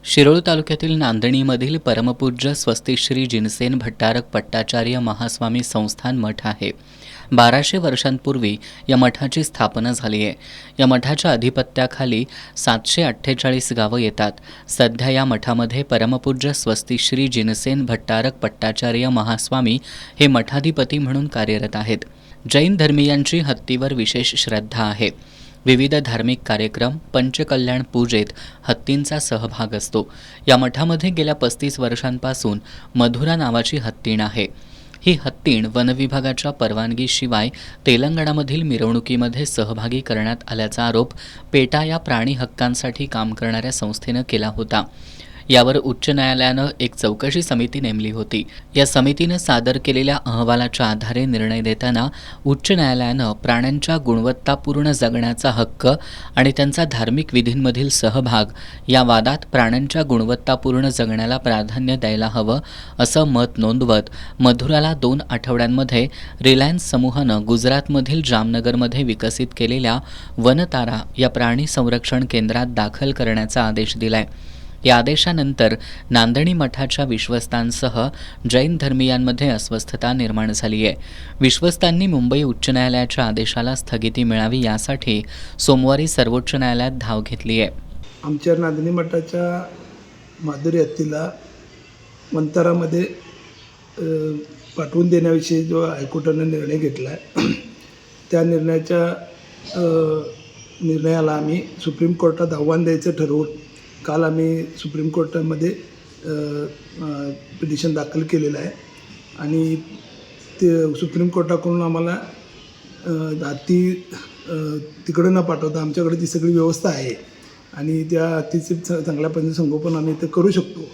शिरोळ तालुक्यातील नांदणीमधील परमपूज्य स्वस्तिश्री जिनसेन भट्टारक पट्टाचार्य महास्वामी संस्थान मठ आहे. 1200 वर्षांपूर्वी या मठाची स्थापना झाली आहे. या मठाच्या अधिपत्याखाली 748 गावं येतात. सध्या या मठामध्ये परमपूज्य स्वस्तिश्री जिनसेन भट्टारक पट्टाचार्य महास्वामी हे मठाधिपती म्हणून कार्यरत आहेत. जैन धर्मीयांची हत्तीवर विशेष श्रद्धा आहे. विविध धार्मिक कार्यक्रम, पंचकल्याण पूजेत हत्तींचा सहभाग असतो. या मठामध्ये गेल्या 35 वर्षांपासून मधुरा नावाची हत्तीण आहे. ही हत्तीण वनविभागाच्या परवानगीशिवाय तेलंगणामधील मिरवणुकीमध्ये सहभागी करण्यात आल्याचा आरोप पेटा या प्राणी हक्कांसाठी काम करणाऱ्या संस्थेनं केला होता. यावर उच्च न्यायालयानं एक चौकशी समिती नेमली होती. या समितीनं सादर केलेल्या अहवालाच्या आधारे निर्णय देताना उच्च न्यायालयानं प्राण्यांच्या गुणवत्तापूर्ण जगण्याचा हक्क आणि त्यांचा धार्मिक विधींमधील सहभाग या वादात प्राण्यांच्या गुणवत्तापूर्ण जगण्याला प्राधान्य द्यायला हवं असं मत नोंदवत मधुराला 2 आठवड्यांमध्ये रिलायन्स समूहानं गुजरातमधील जामनगरमध्ये विकसित केलेल्या वनतारा या प्राणी संरक्षण केंद्रात दाखल करण्याचा आदेश दिलाय. या आदेशानंतर नांदणी मठाच्या विश्वस्तांसह जैन धर्मीयांमध्ये अस्वस्थता निर्माण झाली आहे. विश्वस्तांनी मुंबई उच्च न्यायालयाच्या आदेशाला स्थगिती मिळावी यासाठी सोमवारी सर्वोच्च न्यायालयात धाव घेतली आहे. आमच्या नांदणी मठाच्या माधुरी हत्तीला वनतारामध्ये पाठवून देण्याविषयी जो हायकोर्टानं निर्णय घेतला आहे त्या निर्णयाला आम्ही सुप्रीम कोर्टात आव्हान द्यायचं ठरवून काल आम्ही सुप्रीम कोर्टामध्ये पिटिशन दाखल केलेलं आहे आणि ते सुप्रीम कोर्टाकडून आम्हाला हत्ती तिकडं न पाठवता आमच्याकडे ती सगळी व्यवस्था आहे आणि त्या हत्तीचे चांगल्या पद्धतीने संगोपन आम्ही ते करू शकतो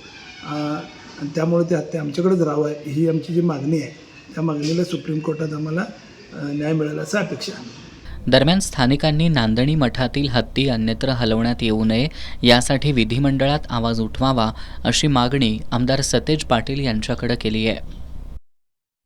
आणि त्यामुळे ते हत्ती आमच्याकडेच राहावं आहे ही आमची जी मागणी आहे त्या मागणीला सुप्रीम कोर्टात आम्हाला न्याय मिळाला असं अपेक्षा आहे. दरम्यान स्थानिकांनी नांदणी मठातील हत्ती अन्यत्र हलवण्यात येऊ नये यासाठी विधिमंडळात आवाज उठवावा अशी मागणी आमदार सतेज पाटील यांच्याकडे केली आहे.